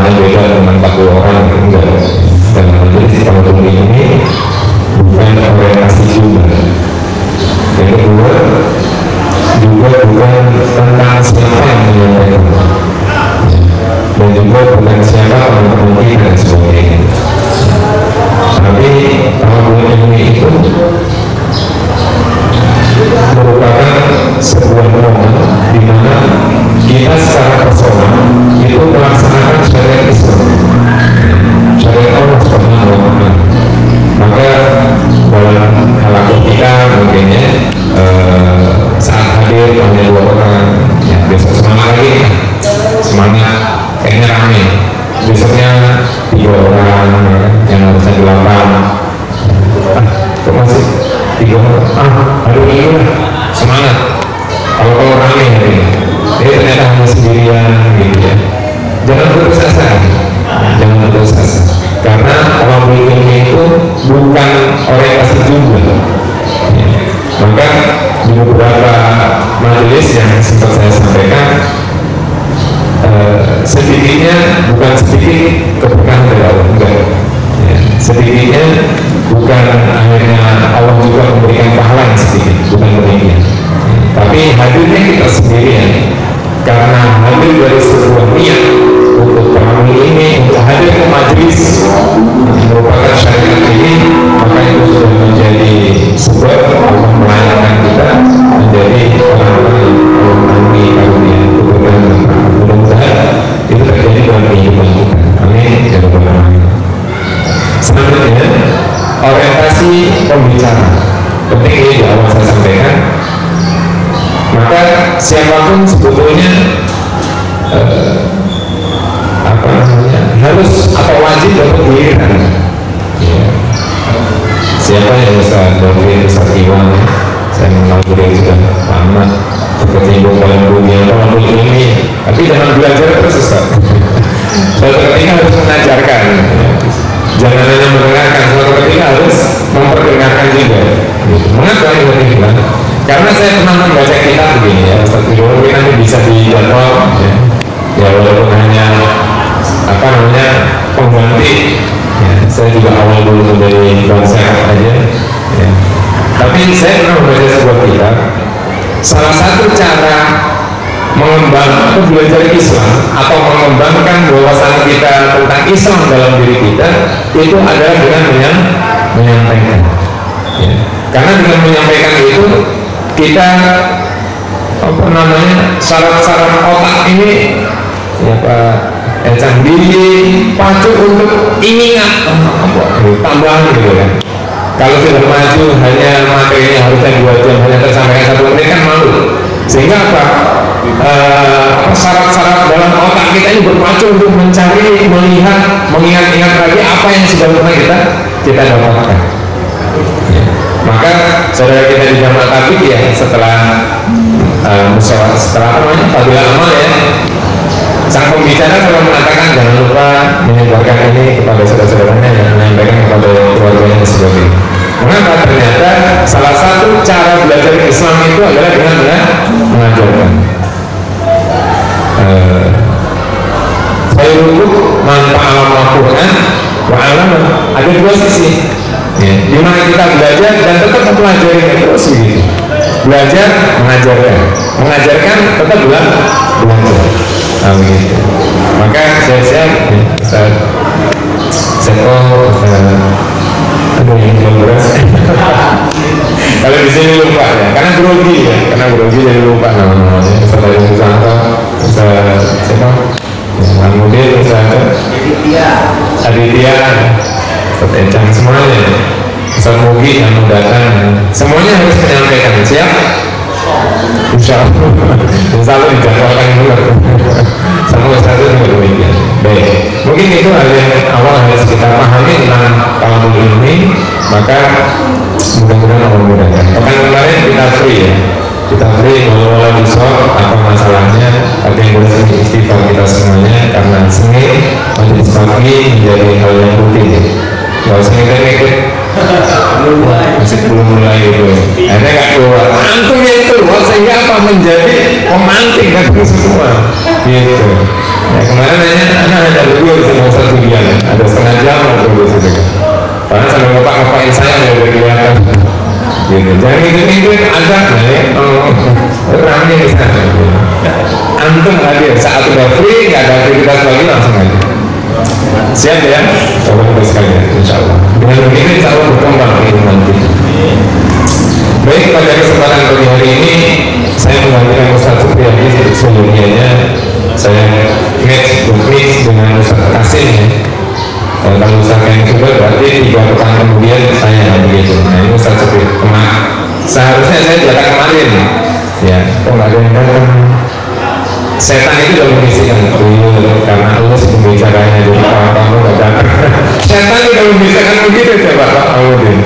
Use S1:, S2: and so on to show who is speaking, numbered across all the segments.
S1: jumlahnya beda dengan 40 orang enggak. Dan majelis tawadhu ini bukan orientasi jumlah. Yang kedua juga bukan tentang siapa yang menyampaikan, dan juga bukan siapa yang dan sebagainya. Tapi tawadhu ini itu merupakan sebuah momen di mana kita secara personal itu melaksanakan syariat Islam, syariat Allah Subhanahu wa Ta'ala. Maka dalam halaman kita mungkinnya saat hadir hanya 2 orang, ya, besok semangat lagi, semangat kayaknya rame, besoknya 3 orang, yang harusnya 8, kok masih 3 orang, aduh ini semangat. Kalau rame hari ini, ternyata hanya sendirian gitu ya. Jangan putus asa, jangan putus asa, karena orang ilmu itu bukan orientasi jumlah. Ya. Maka di beberapa majelis yang sempat saya sampaikan, sedikitnya bukan sedikit keberkahan dari Allah, enggak. Ya. Sedikitnya bukan akhirnya Allah juga memberikan pahala yang sedikit, bukan demikian. Tapi hadirnya kita sendirian karena hadir dari sebuah niat untuk tarawih ini, untuk hadir ke majelis merupakan syariat ini, maka itu sudah menjadi sebab Allah melayani kita menjadi orang-orang yang mengalami karunia keberkahan. Mudah-mudahan itu terjadi dalam kehidupan kita. Amin ya rabbal alamin. Selanjutnya, orientasi pembicara penting ini di awal saya sampaikan. Maka siapapun sebetulnya harus atau wajib dapat giliran. Ya. Siapa yang Ustaz Dovin, Ustaz Iwan, saya mengenal beliau sudah lama, berkecimpung dalam dunia tawadhu ini, tapi jangan belajar terus Ustaz. Suatu ketika harus mengajarkan, jangan hanya mendengarkan, suatu ketika harus memperdengarkan juga. Mengapa ini penting? Karena saya pernah membaca kitab begini ya, Ustaz Iwan nanti bisa dijadwal ya walaupun hanya pengganti ya, saya juga awal dulu dari bangsa aja ya. Tapi saya pernah membaca sebuah kitab, salah satu cara mengembangkan atau belajar Islam atau mengembangkan wawasan kita tentang Islam dalam diri kita itu adalah dengan menyampaikan ya. Karena dengan menyampaikan itu kita syarat-syarat otak ini ya Pak Ecan dipacu untuk ingat tambahan gitu ya. Kalau sudah maju hanya materinya harusnya 2 jam hanya tersampaikan 1 menit kan malu. Sehingga apa? Syarat-syarat dalam otak kita ini berpacu untuk mencari, melihat, mengingat-ingat lagi apa yang sudah pernah kita dapatkan. Ya. Maka saudara kita di Jamaah Tabligh ya setelah fadilah amal ya, sang pembicara selalu mengatakan jangan lupa menyebarkan ini kepada saudara-saudaranya dan menyampaikan kepada keluarganya dan sebagainya. Mengapa? Ternyata salah satu cara belajar Islam itu adalah dengan mengajarkan. Saya dulu manfaat Al-Quran wa alam ada 2 sisi. Ya, di mana kita belajar dan tetap mempelajari terus begitu. Belajar, mengajarkan tetap belajar. Begitu. Maka saya aduh yang belum beras. Kalau di sini lupa ya, karena grogi jadi lupa namanya. Setelah itu Santo, siapa? Kemudian Aditya, Encang semuanya, Ustaz Mugi yang mendatang, semuanya harus menyampaikan siap. Insya Allah dijadwalkan dulu sama Ustaz itu demikian. Baik, mungkin itu hal yang awal harus kita pahami tentang tawadhu ini. Maka mudah-mudahan Allah mudahkan. Pekan kemarin kita free ya, kita free walau besok apa masalahnya, tapi yang boleh istighfar kita semuanya karena sengit majelis pagi menjadi hal yang rutin. Kalau sengit masih belum mulai itu, akhirnya nggak keluar. Antum yang keluar sehingga apa, menjadi pemantik kan semua gitu. Ya, kemarin anak ada berdua di sini Ustaz Julian, ada setengah jam atau di situ kan. Karena sambil ngopak-ngopakin saya dari kelihatan gitu. Jangan ngikut-ngikut ada ramai di sana. Antum hadir saat udah free, nggak ada aktivitas lagi, langsung aja. Siap ya, sahabat sekalian, insya Allah. Dengan begitu insya Allah berkembang ini nanti. Baik, pada kesempatan pagi hari ini saya menggantikan Ustaz Supriyadi. Sebelumnya saya mix dengan Ustaz Kasim ya. Kalau Ustaz yang juga berarti 3 pekan kemudian saya begitu. Nah ini Ustaz Supriyadi seharusnya saya datang kemarin ya, kok nggak ada yang datang. Setan itu udah membisikkan karena Allah sih pembicaranya, jadi kamu nggak datang. Setan udah membisikkan begitu coba Pak Audin.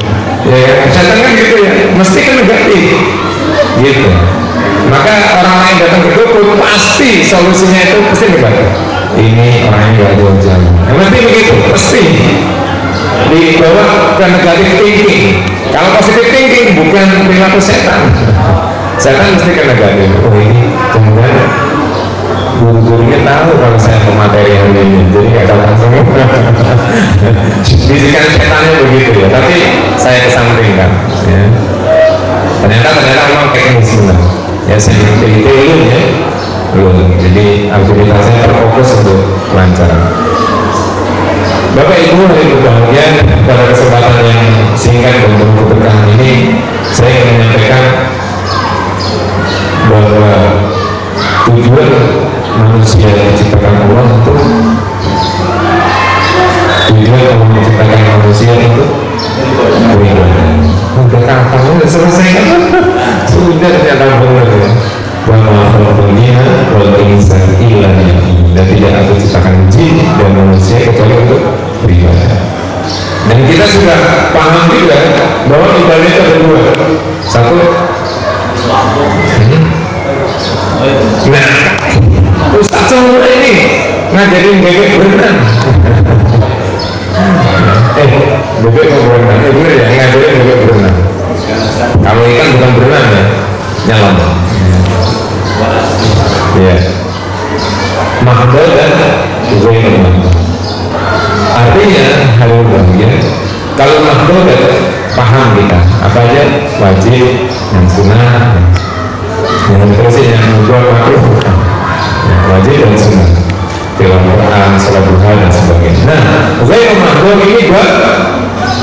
S1: Ya, setan kan gitu ya, mesti kan negatif gitu. Maka orang lain datang ke dukun pasti solusinya itu pasti negatif. Ini orangnya nggak ada jalan. Mesti begitu, pasti dibawa ke negatif thinking. Kalau positif thinking bukan perilaku setan. Setan mesti ke negatif. Oh ini kemudian guru-gurunya tahu kalau saya pemateri yang ini, jadi nggak datang semua. Bisikan setannya begitu ya, tapi saya kesampingkan ya. Ternyata memang teknis benar ya, saya pilih ya belum, jadi aktivitasnya terfokus untuk lancar. Bapak Ibu yang berbahagia, pada kesempatan yang singkat dan penuh keberkahan ini saya ingin menyampaikan bahwa tujuan manusia diciptakan Allah untuk menciptakan manusia untuk beribadah. Udah kapan selesai kan? Sudah ternyata benar ya. Wa ma khalaqna wal insana illa liya'budun. Dan tidak aku ciptakan jin dan manusia kecuali untuk beribadah. Dan kita sudah paham juga bahwa ibadah itu ada 2. Satu, nah Ustaz Cowok ini ngajarin bebek berenang. Bebek mau berenang, bener ya, ngajarin bebek berenang. Kalau ikan bukan berenang ya, nyelam. Ya, mahdoh dan zainul. Artinya hal bahagia. Kalau mahdoh dan paham kita apa aja wajib, yang sunnah, yang terusnya yang mubah makruh. Wajib dan sunnah, tilawah Quran, salat duha dan sebagainya. Nah, zainul mahdoh ini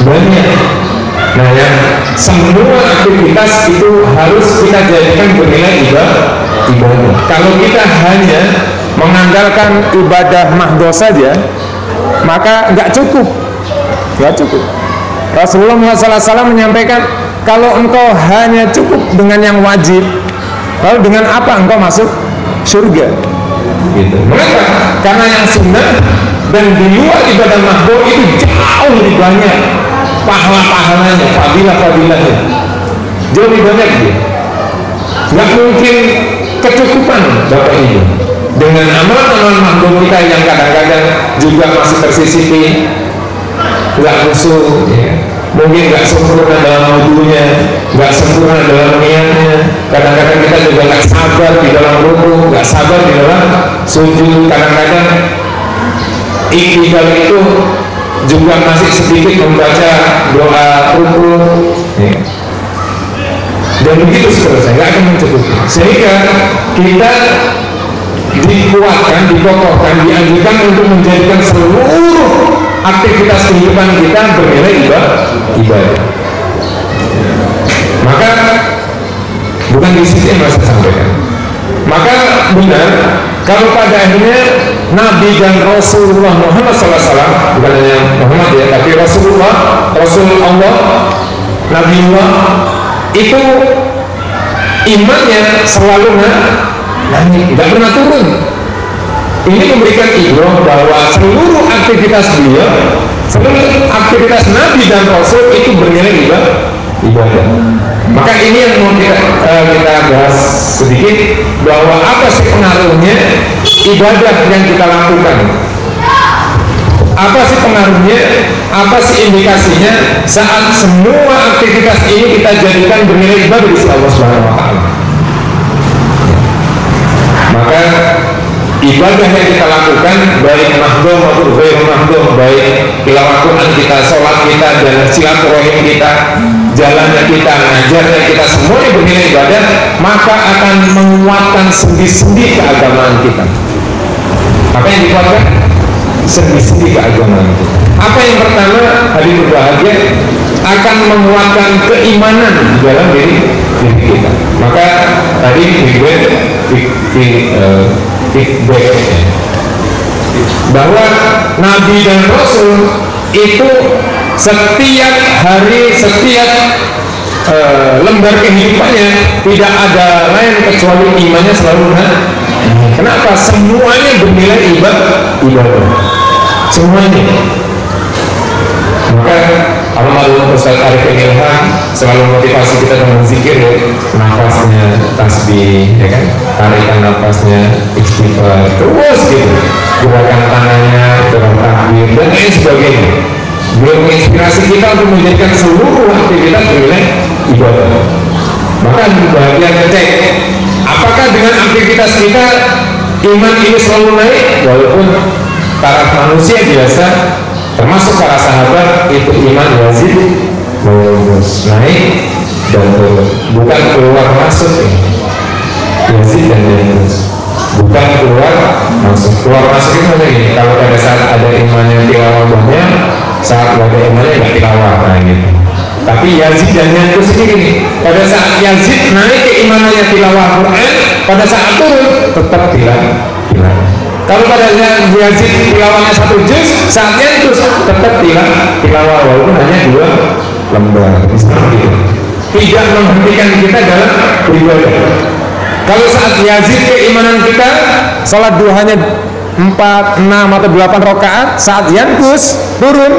S1: banyak. Nah, yang semua aktivitas itu harus kita jadikan bernilai ibadah. Kalau kita hanya mengandalkan ibadah mahdoh saja, maka nggak cukup. Rasulullah SAW menyampaikan, kalau engkau hanya cukup dengan yang wajib, lalu dengan apa engkau masuk surga? Gitu. Mengapa? Karena yang sunnah dan di luar ibadah mahdoh itu jauh lebih banyak pahala-pahalanya, fadilah-fadilahnya, jauh lebih banyak dia. Nggak mungkin kecukupan Bapak Ibu dengan amalan-amalan mahdoh kita yang kadang-kadang juga masih tersisipi, nggak khusyuk ya. Mungkin nggak sempurna dalam wudunya, nggak sempurna dalam niatnya. Kadang-kadang kita juga nggak sabar di dalam ruku, nggak sabar di dalam sujud. Kadang-kadang ikhtiar itu juga masih sedikit membaca doa ruku ya. Dan begitu seterusnya, nggak akan mencukupi. Sehingga kita dikuatkan, dikokohkan, dianjurkan untuk menjadikan seluruh aktivitas kehidupan kita bernilai ibadah. Maka bukan di sini yang saya sampaikan. Maka benar kalau pada akhirnya Nabi dan Rasulullah Muhammad SAW, bukan hanya Muhammad ya, tapi Rasulullah, Rasul Allah, Nabiullah itu imannya selalu naik, tidak pernah turun. Ini memberikan ibrah bahwa seluruh aktivitas beliau, seluruh aktivitas Nabi dan Rasul itu bernilai ibadah. Maka ini yang mau kita bahas sedikit, bahwa apa sih pengaruhnya ibadah yang kita lakukan? Apa sih pengaruhnya Apa sih indikasinya saat semua aktivitas ini kita jadikan bernilai ibadah di sisi Allah Subhanahu wa taala? Maka ibadah yang kita lakukan, baik mahdhum maupun ghairu mahdhum, baik tilawah Quran kita, sholat kita, dan silaturahim kita, jalannya kita, ngajarnya kita, semuanya bernilai ibadah, maka akan menguatkan sendi-sendi keagamaan kita. Apa yang dikuatkan? Sendi-sendi keagamaan kita. Apa yang pertama, hadirin berbahagia, akan menguatkan keimanan di dalam diri kita. Maka tadi feedback bahwa Nabi dan Rasul itu setiap hari, setiap lembar kehidupannya tidak ada lain kecuali imannya selalu naik. Kenapa? Semuanya bernilai ibadah, semuanya. Maka almarhum Ustaz Arifin Ilham selalu motivasi kita dengan zikir, ya, nafasnya tasbih, ya kan, tarikan nafasnya istighfar, terus gitu, gerakan tangannya dalam takbir dan lain sebagainya. Beliau menginspirasi kita untuk menjadikan seluruh aktivitas bernilai ibadah. Maka bagian ngecek apakah dengan aktivitas kita iman ini selalu naik, walaupun taraf manusia biasa termasuk para sahabat itu iman yazid terus naik dan turun, bukan keluar masuk ya. Yazid dan terus bukan keluar masuk. Keluar masuk itu ada ini, kalau pada saat ada imannya tilawah banyak, saat ada imannya nggak tilawah, nah gitu. Tapi Yazid dan terus ini gini, pada saat Yazid naik keimanannya tilawah Quran, pada saat turun tetap tilawah. Kalau pada Yazid tilawahnya 1 juz, saatnya itu tetap tilawah walaupun hanya 2 lembar. Gitu. Tidak menghentikan kita dalam beribadah. Kalau saat Yazid keimanan kita sholat duhanya 4, 6 atau 8 rakaat, saat Yankus turun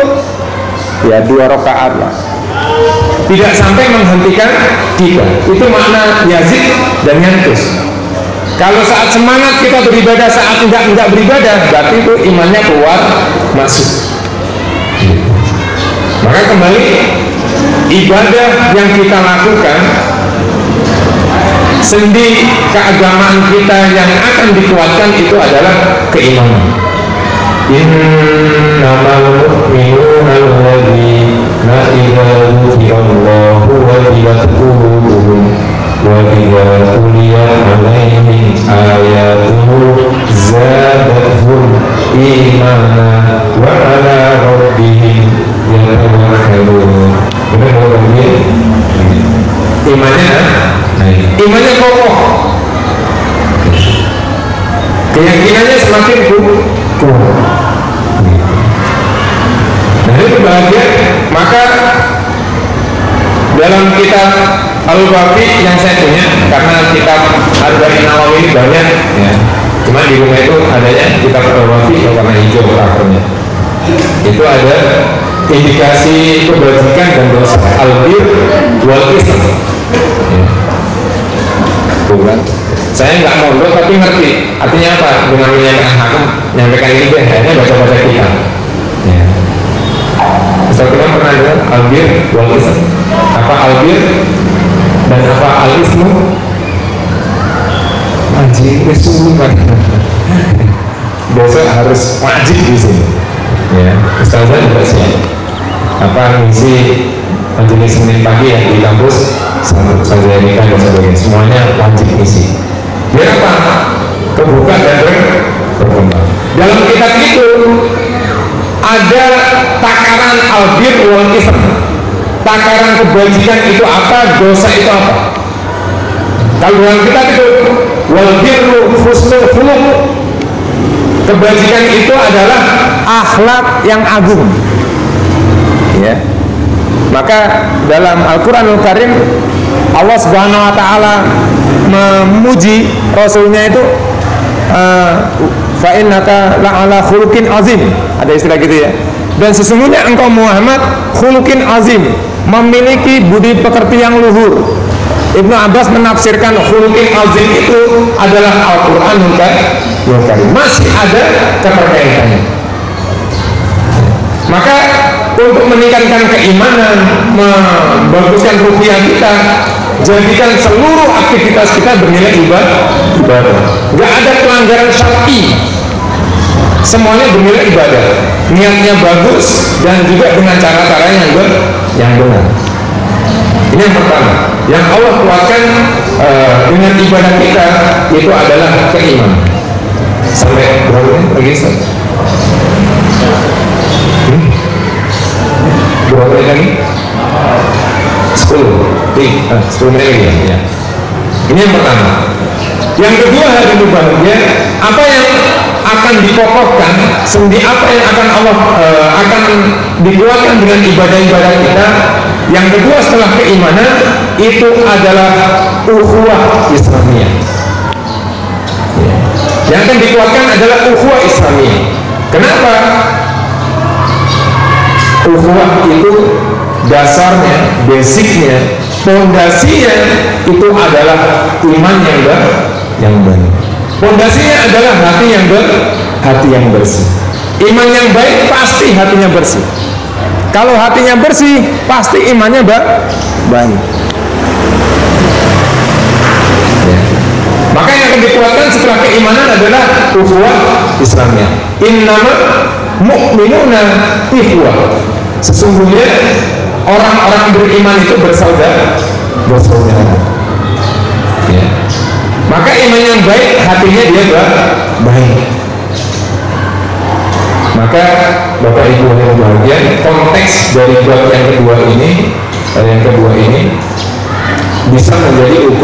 S1: ya 2 rakaat lah. Tidak sampai menghentikan kita. Itu makna Yazid dan Yankus. Kalau saat semangat kita beribadah, saat enggak beribadah, berarti itu imannya keluar masuk. Maka kembali, ibadah yang kita lakukan, sendi keagamaan kita yang akan dikuatkan itu adalah keimanan. Innamal mu'minuna alladzina idza dzukirallahu wajilat qulubuhum wa idza tuliyat 'alaihim ayatuhu zadatuhum imana wa 'ala rabbihim yatawakkalun. Benar ya? Imannya kokoh, keyakinannya semakin kuat. Nah itu bahagia. Maka dalam kitab Al-Wafi yang saya punya, karena kitab Arba'in Nawawi ini banyak ya, cuma di rumah itu adanya kitab Al-Wafi yang warna hijau covernya, itu ada indikasi kebajikan dan dosa, albir wal ism ya. Bukan, saya nggak mondok tapi ngerti artinya apa dengan menyampaikan hakim, menyampaikan ini deh, akhirnya baca-baca kitab ya. Ustaz kita pernah dengar albir wal ism, apa albir dan apa al-ismu? Wajib itu kan. Besok harus wajib di sini. Ya, Ustazah juga siap. Apa ngisi majelis Senin pagi ya di kampus sama Ustazah Erika dan sebagainya. Semuanya wajib ngisi. Biar apa? Kebuka dan berkembang. Dalam kitab itu ada takaran albir wal ism. Takaran kebajikan itu apa, dosa itu apa. Kalau dalam kitab itu wal birru husnul khuluq, kebajikan itu adalah akhlak yang agung ya. Maka dalam Al-Quranul Karim Allah Subhanahu wa ta'ala memuji Rasulnya itu fa innaka la'ala khuluqin azim, ada istilah gitu ya. Dan sesungguhnya engkau Muhammad khuluqin azim, memiliki budi pekerti yang luhur. Ibnu Abbas menafsirkan khuluqin azim itu adalah Al-Quranul Karim. Masih ada keterkaitannya. Maka untuk meningkatkan keimanan, membaguskan rupiah kita, jadikan seluruh aktivitas kita bernilai ibadah. Nggak ada pelanggaran syar'i, semuanya bernilai ibadah. Niatnya bagus dan juga dengan cara-cara yang benar. Ini yang pertama. Yang Allah kuatkan dengan ibadah kita itu adalah keimanan. Sampai berapa menit lagi? Berapa menit lagi? 10 menit lagi ya. Ini yang pertama. Yang kedua, hadirin bahagia, apa yang akan dikokohkan, sendi apa yang akan Allah akan dikuatkan dengan ibadah-ibadah kita. Yang kedua setelah keimanan itu adalah ukhuwah Islamiyah. Yang akan dikuatkan adalah ukhuwah Islamiyah. Kenapa? Ukhuwah itu dasarnya, basicnya, fondasinya itu adalah iman yang baik. Fondasinya adalah hati yang bersih. Iman yang baik pasti hatinya bersih. Kalau hatinya bersih, pasti imannya baik. Ya. Maka yang akan dikuatkan setelah keimanan adalah ukhuwah Islamiyah. Innama mu'minuna ikhwah. Sesungguhnya orang-orang beriman itu bersaudara. Ya. Maka iman yang baik, hatinya dia baik. Maka Bapak Ibu yang bahagia, konteks dari bab yang kedua ini bisa menjadi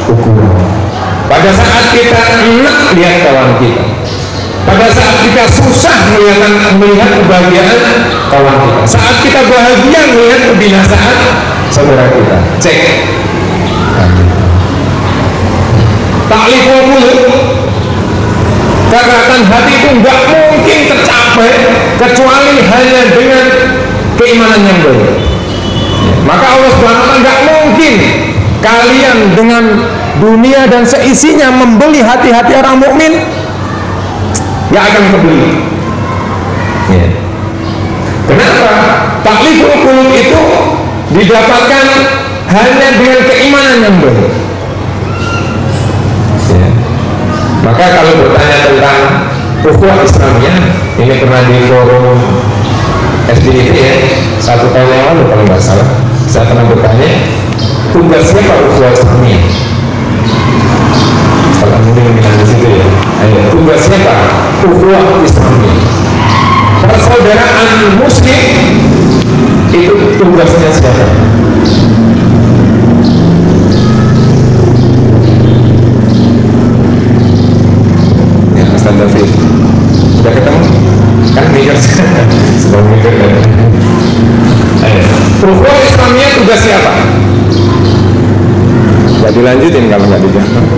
S1: ukuran. Pada saat kita enak lihat kawan kita, pada saat kita susah melihat kebahagiaan kawan kita, saat kita bahagia melihat kebinasaan saudara kita, cek takliful qulub. Karena hati itu nggak mungkin tercapai kecuali hanya dengan keimanan yang baik. Maka Allah SWT nggak mungkin kalian dengan dunia dan seisinya membeli hati-hati orang mukmin, nggak akan kebeli. Ya. Kenapa? Takliful qulub itu didapatkan hanya dengan keimanan yang baik. Maka kalau bertanya tentang ukhuwah Islamiyah, ini pernah di forum SDIT ya, 1 tahun yang lalu kalau nggak salah, saya pernah bertanya tugasnya Pak ukhuwah Islamiyah. Kalau mungkin bilang di situ ya, tugasnya Pak ukhuwah Islamiyah. Persaudaraan Muslim itu tugasnya siapa? Ustaz David sudah ketemu? Kan mikir sedang mikir kan? Ukhuwah Islamiyah tugas siapa? Gak dilanjutin kalau nggak dijawab.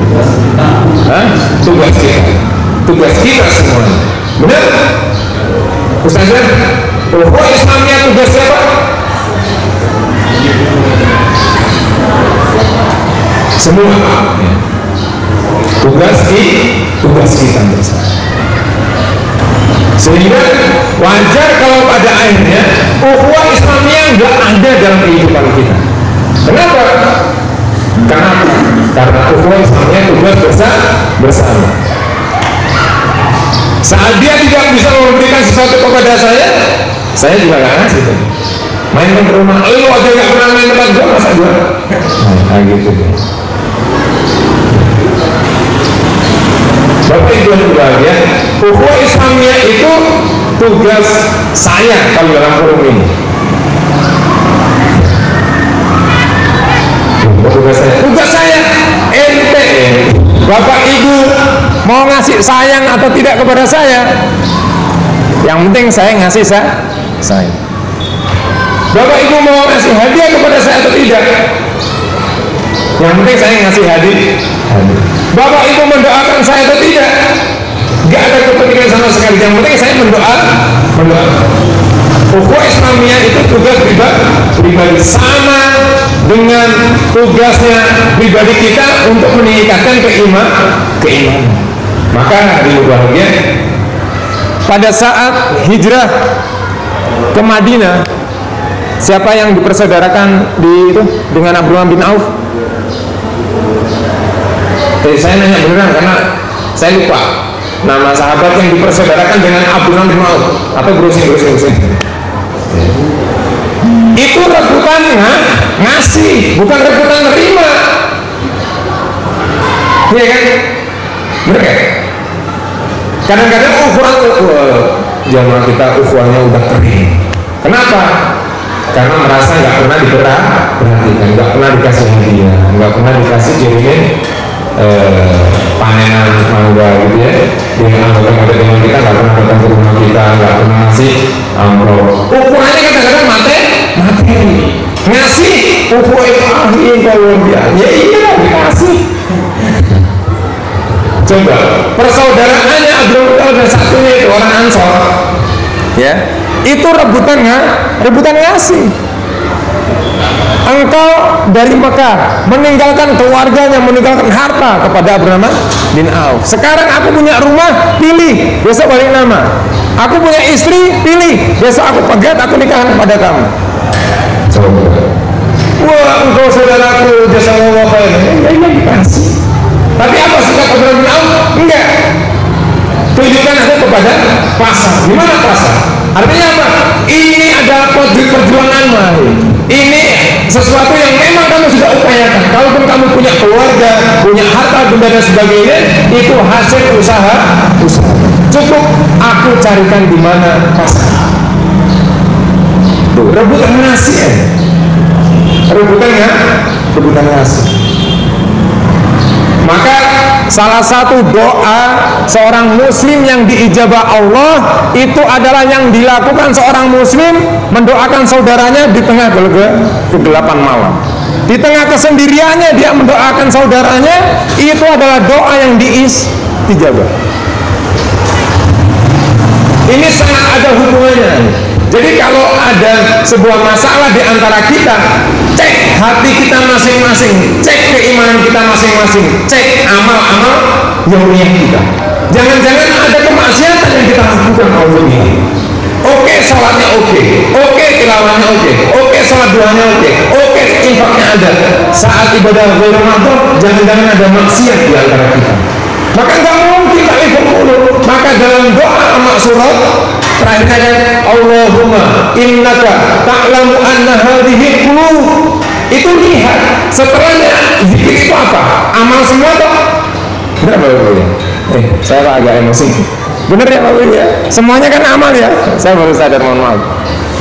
S1: Tugas kita semuanya. Benar? Ustazah, ukhuwah Islamiyah tugas siapa? Semua. Tugas kita bersama. Sehingga wajar kalau pada akhirnya ukhuwah Islamiyah nggak ada dalam kehidupan kita. Kenapa? Karena ukhuwah Islamiyah tugas bersama. Saat dia tidak bisa memberikan sesuatu kepada saya juga nggak ngasih. Main ke rumah, lu aja nggak pernah main tempat gua, masa gua? Nah gitu. Bapak Ibu yang berbahagia, ukhuwah Islamiyah itu tugas saya kalau dalam forum ini. Tugas saya, ente. Bapak Ibu mau ngasih sayang atau tidak kepada saya, yang penting saya ngasih saya. Bapak Ibu mau ngasih hadiah kepada saya atau tidak, yang penting saya ngasih hadiah. Bapak Ibu mendoakan saya atau tidak, gak ada kepentingan sama sekali. Yang penting saya mendoakan. Ukhuwah Islamiyah itu tugas pribadi, sama dengan tugasnya pribadi kita untuk meningkatkan keimanan. Maka hadirin bahagia, pada saat hijrah
S2: ke Madinah, siapa yang dipersaudarakan di itu dengan Abdurrahman bin Auf? Saya nanya beneran karena saya lupa nama sahabat yang dipersaudarakan dengan Abdurrahman bin Auf. Apa browsing. Itu rebutan ngasih, bukan rebutan nerima. Iya kan? Bener kan? Kadang-kadang ukuran jamaah kita ukurannya udah kering. Kenapa? Karena merasa nggak pernah diperhatikan, nggak pernah dikasih hadiah, nggak pernah dikasih jadinya panenan mangga gitu ya. Dengan anggota dengan kita nggak pernah datang ke rumah kita, nggak pernah ngasih amplop. Ukurannya kadang-kadang materi. Ngasih ukuran kalau dia, ya iya dikasih. Coba persaudaraannya Abdul dan satunya itu orang Ansor, ya itu rebutan ngasih. Engkau dari Mekah meninggalkan keluarganya, meninggalkan harta kepada Abdurrahman bin Auf. Sekarang aku punya rumah, pilih, besok balik nama. Aku punya istri, pilih, besok aku pegat, aku nikahkan kepada kamu. Coba. Wah, engkau saudaraku, jazakallahu khairan. Ya dikasih. Tapi apa sikap Abdurrahman bin Auf? Enggak. Tunjukkan aku kepada pasar. Di mana pasar? Artinya apa? Ini adalah perjuangan. Ini sesuatu yang memang kamu sudah upayakan. Kalaupun kamu punya keluarga, punya harta, benda dan sebagainya, itu hasil usaha. Cukup aku carikan di mana pasar. Tuh, rebutan ngasih ya. Rebutan ngasih. Maka salah satu doa seorang muslim yang diijabah Allah itu adalah yang dilakukan seorang muslim mendoakan saudaranya di tengah kegelapan malam. Di tengah kesendiriannya dia mendoakan saudaranya, itu adalah doa yang diijabah. Ini sangat ada hubungannya. Jadi kalau ada sebuah masalah di antara kita, cek hati kita masing-masing, cek keimanan kita masing-masing, cek amal-amal yaumiyah kita. Jangan-jangan ada kemaksiatan yang kita lakukan Allah ini. Oke, sholatnya oke, tilawahnya oke, sholat duanya oke, infaknya ada. Saat ibadah bulan Ramadan, jangan-jangan ada maksiat di antara kita. Maka nggak mungkin tak mulu. Maka dalam doa amak surat terakhirnya Allahumma innaka ta'lamu anna hadhihi qulub. Itu lihat setelahnya zikir itu apa? Amal semua toh? Benar Pak Ibu ya? Saya agak emosi. Benar ya Pak Ibu ya? Semuanya kan amal ya? Saya baru sadar, mohon maaf.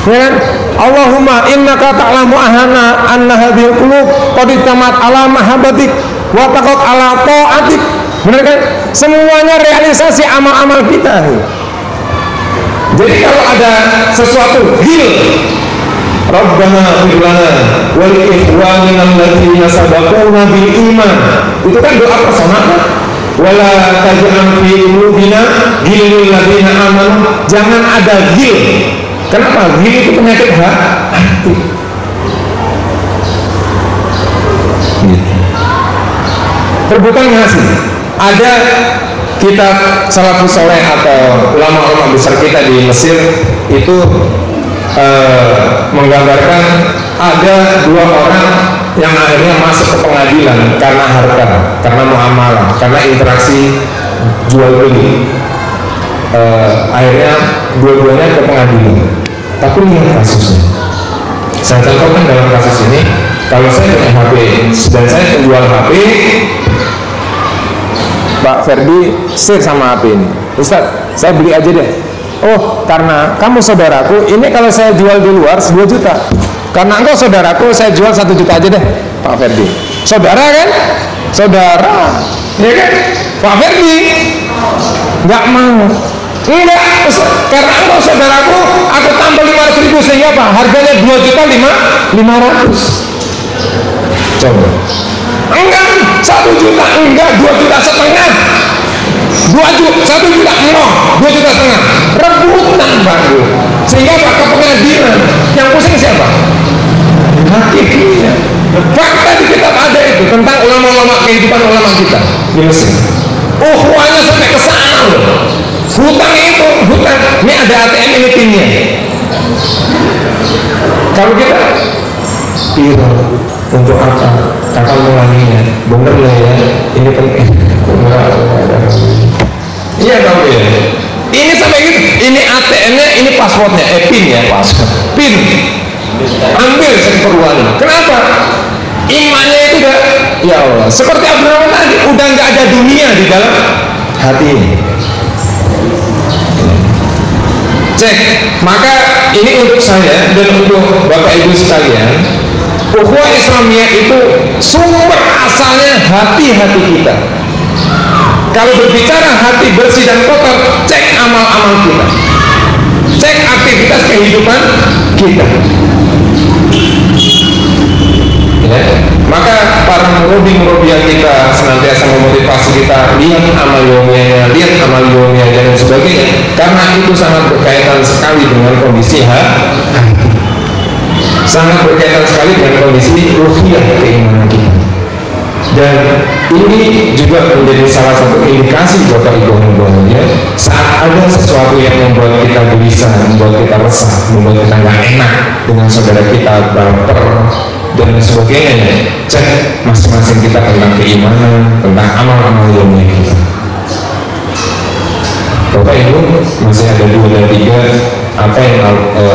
S2: Ya kan? Allahumma innaka ta'lamu anna hadhihi qulub qad tamat ala mahabbatik wa taqat ala ta'atik. Benar kan? Semuanya realisasi amal-amal kita. Jadi kalau ada sesuatu Rabbana ighfir lana wa li ikhwanina alladziina sabaquna bil iman. Itu kan doa personal. Wala taj'al fi qulubina ghillal ladzina amanu. Jangan ada ghil. Kenapa? Ghil itu penyakit hati. Rebutan ngasih. Ada kitab salafus soleh atau ulama-ulama besar kita di Mesir itu menggambarkan ada dua orang yang akhirnya masuk ke pengadilan karena harta, karena muamalah, karena interaksi jual beli. Akhirnya dua-duanya ke pengadilan. Tapi lihat kasusnya. Saya contohkan dalam kasus ini, kalau saya punya HP dan saya penjual HP, Pak Ferdi share sama HP ini, Ustaz, saya beli aja deh. Oh, karena kamu saudaraku, ini kalau saya jual di luar 2 juta. Karena engkau saudaraku, saya jual 1 juta aja deh, Pak Ferdi. Saudara kan? Saudara, ya kan? Pak Ferdi nggak mau. Enggak, karena engkau saudaraku, aku tambah 500.000 sehingga apa? Harganya 2.500.000. Coba. Enggak, 1 juta, enggak, 2,5 juta. 1 juta, no, 2,5 juta. Rebutan baru. Sehingga Pak ke pengadilan. Yang pusing siapa? Hakikatnya. Fakta di kitab ada itu tentang ulama-ulama, kehidupan ulama kita di Mesir. Ukhuwahnya sampai ke sana loh. Hutang itu, hutang. Ini ada ATM, ini pinnya. Kalau kita iya, untuk apa? Kakak mengulanginya, bener lah ya, ini penting. Iya dong ya. Ini sampai gitu, ini ATM-nya, ini passwordnya, PIN ya, PIN. Ambil sekeperluan. Kenapa? Imannya itu udah, ya Allah, seperti Abdurrahman tadi, udah nggak ada dunia di dalam hati ini. Cek, maka ini untuk saya dan untuk Bapak Ibu sekalian, ukhuwah Islamiyah itu sumber asalnya hati-hati kita. Kalau berbicara hati bersih dan kotor, cek amal-amal kita, cek aktivitas kehidupan kita. Ya, maka para murabbi-murabbiah kita senantiasa memotivasi kita, lihat amal yomiyahnya, lihat amal yomiyahnya dan sebagainya, karena itu sangat berkaitan sekali dengan kondisi hati, sangat berkaitan sekali dengan kondisi ruhiyah keimanan kita. Dan ini juga menjadi salah satu indikasi Bapak Ibu ya, saat ada sesuatu yang membuat kita gelisah, membuat kita resah, membuat kita nggak enak dengan saudara kita, baper dan sebagainya, cek masing-masing kita tentang keimanan, tentang amal-amal yang kita. Bapak Ibu, masih ada 2 dan 3 apa yang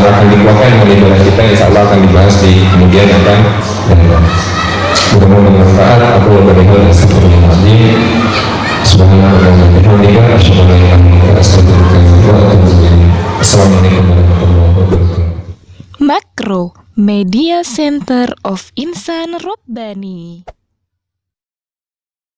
S2: akan dikeluarkan oleh ibadah kita, insya Allah akan dibahas di kemudian akan datang. Mudah-mudahan bermanfaat. Aku berdoa astagfirullahaladzim. Subhanallah wa bihamdihi asyhadu an la ilaha illa anta astaghfiruka wa atubu ilaik. Assalamualaikum warahmatullahi wabarakatuh.
S3: Makro Media Center of Insan Robbani.